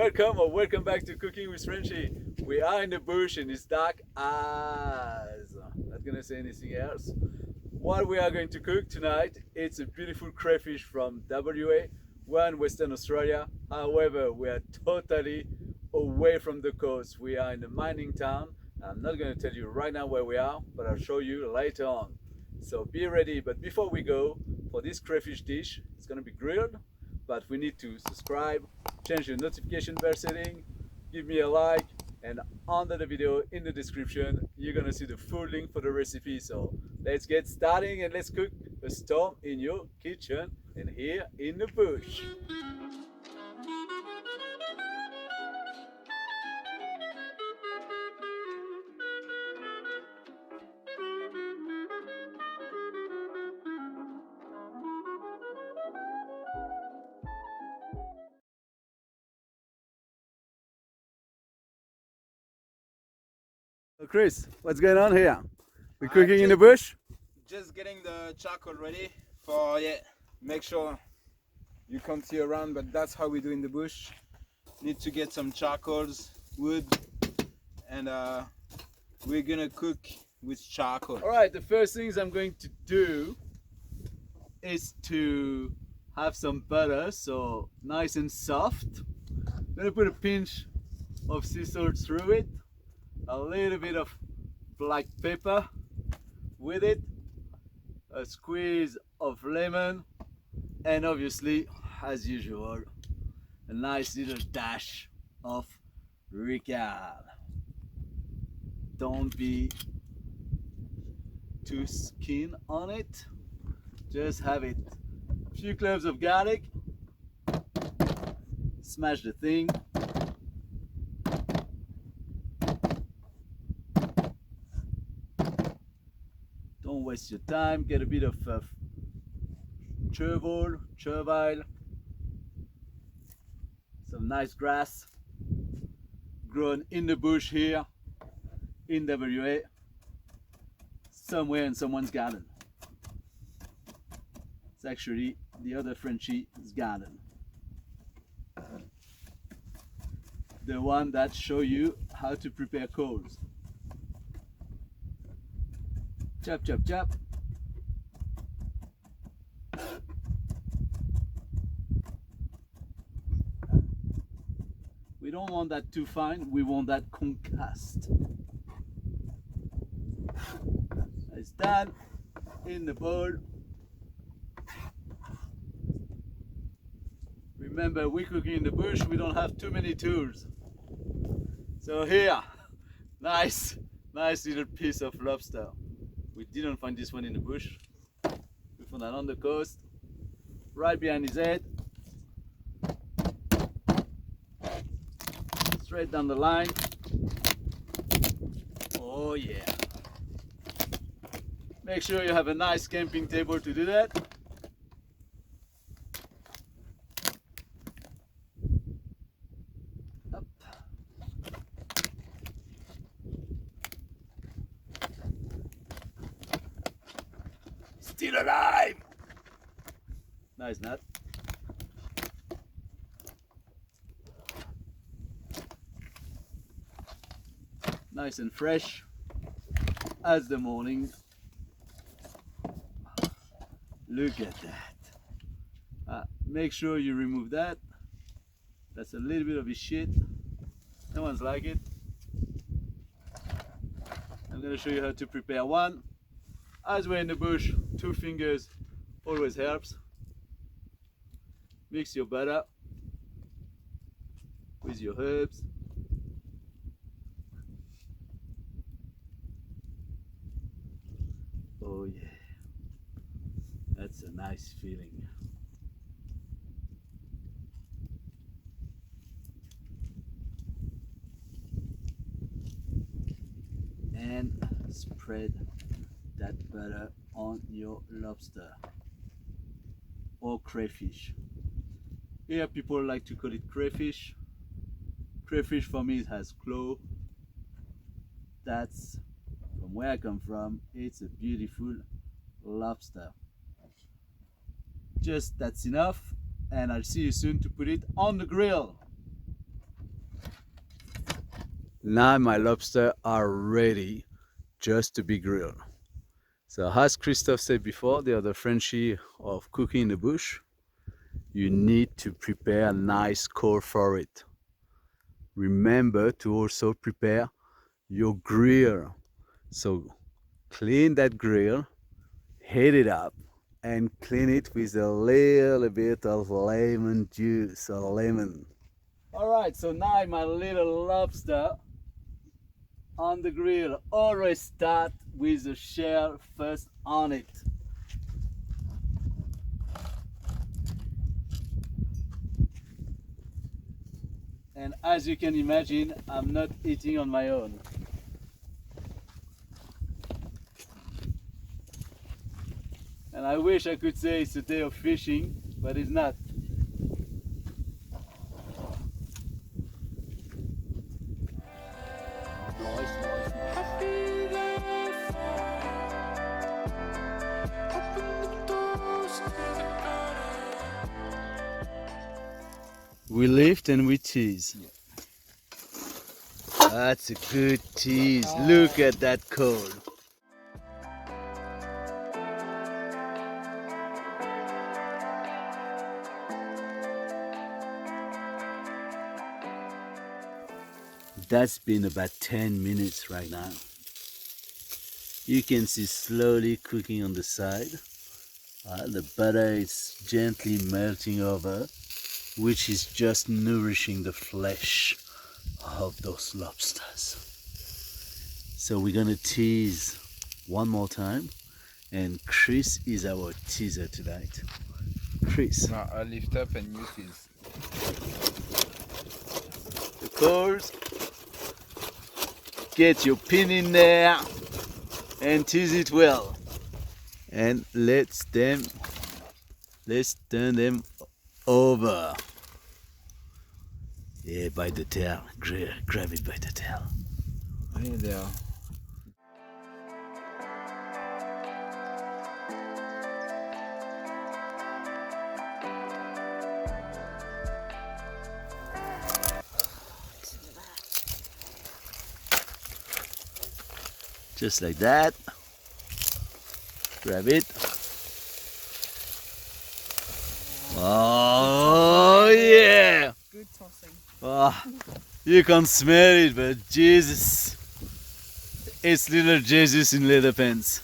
Welcome or welcome back to Cooking with Frenchy. We are in the bush and it's dark as... Not gonna say anything else. What we are going to cook tonight, it's a beautiful crayfish from WA. We're in Western Australia. However, we are totally away from the coast. We are in a mining town. I'm not gonna tell you right now where we are, but I'll show you later on. So be ready. But before we go, for this crayfish dish, it's gonna be grilled, but we need to subscribe, change the notification bell setting, give me a like, and under the video in the description you're gonna see the full link for the recipe. So let's get starting and let's cook a storm in your kitchen and here in the bush. So Chris, what's going on here? We're cooking in the bush? Just getting the charcoal ready for, make sure you can't see around, but that's how we do in the bush. Need to get some charcoals, wood, and we're gonna cook with charcoal. Alright, the first things I'm going to do is to have some butter, so nice and soft. I'm gonna put a pinch of sea salt through it, a little bit of black pepper with it, a squeeze of lemon, and obviously, as usual, a nice little dash of Ricard. Don't be too keen on it, just have it. A few cloves of garlic, smash the thing. Don't waste your time. Get a bit of Chervil, some nice grass grown in the bush here in WA, somewhere in someone's garden. It's actually the other Frenchy's garden, the one that show you how to prepare coals. Chop, chop, chop. We don't want that too fine, we want that concussed. It's done in the bowl. Remember, we're cooking in the bush, we don't have too many tools. So here, nice little piece of lobster. We didn't find this one in the bush. We found that on the coast, right behind his head. Straight down the line. Oh yeah. Make sure you have a nice camping table to do that. Up. Still alive! Nice nut. Nice and fresh as the morning. Look at that. Make sure you remove that. That's a little bit of his shit. No one's like it. I'm gonna show you how to prepare one. As we're in the bush, 2 fingers always helps. Mix your butter with your herbs. Oh yeah, that's a nice feeling. And spread that butter on your lobster or crayfish. Here people like to call it crayfish. Crayfish for me it has claw. That's from where I come from. It's a beautiful lobster. Just that's enough, and I'll see you soon to put it on the grill. Now my lobster are ready just to be grilled. So as Christophe said before, they are the Frenchy of cooking in the bush. You need to prepare a nice core for it. Remember to also prepare your grill. So clean that grill, heat it up, and clean it with a little bit of lemon juice or lemon. Alright, so now my little lobster on the grill. Always start with the shell first on it. And as you can imagine, I'm not eating on my own. And I wish I could say it's a day of fishing, but it's not. We lift and we tease. Yeah. That's a good tease. Look at that coal. That's been about 10 minutes right now. You can see slowly cooking on the side. The butter is gently melting over, which is just nourishing the flesh of those lobsters. So we're gonna tease one more time, and Chris is our teaser tonight. Chris. Now I lift up and you tease. The coals. Get your pin in there and tease it well. And let's turn them over. Yeah, by the tail. Grab it by the tail. Here they are. Just like that. Grab it. Oh yeah! Good tossing. Oh, you can smell it, but Jesus, it's little Jesus in leather pants.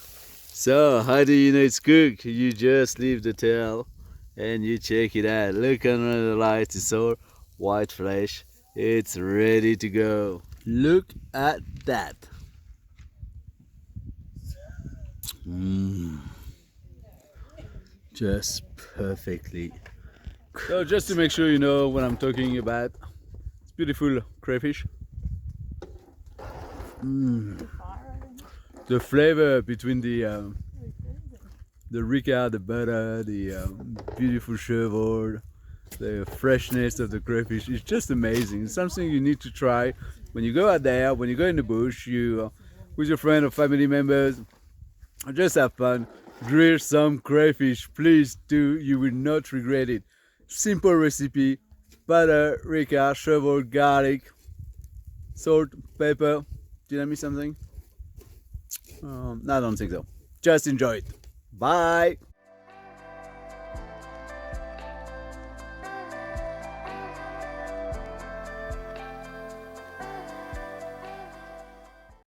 So how do you know it's cooked? You just leave the tail and you check it out. Look under the light, it's all white flesh. It's ready to go. Look at that. Just perfectly. So just to make sure you know what I'm talking about, it's beautiful crayfish. The flavor between the rica, the butter, the beautiful Chervil, the freshness of the crayfish is just amazing. It's something you need to try when you go out there, when you go in the bush, you with your friend or family members. Just have fun, grill some crayfish, please do, you will not regret it. Simple recipe: butter, rica, Chervil, garlic, salt, pepper. Did I miss something? No, I don't think so. Just enjoy it. Bye.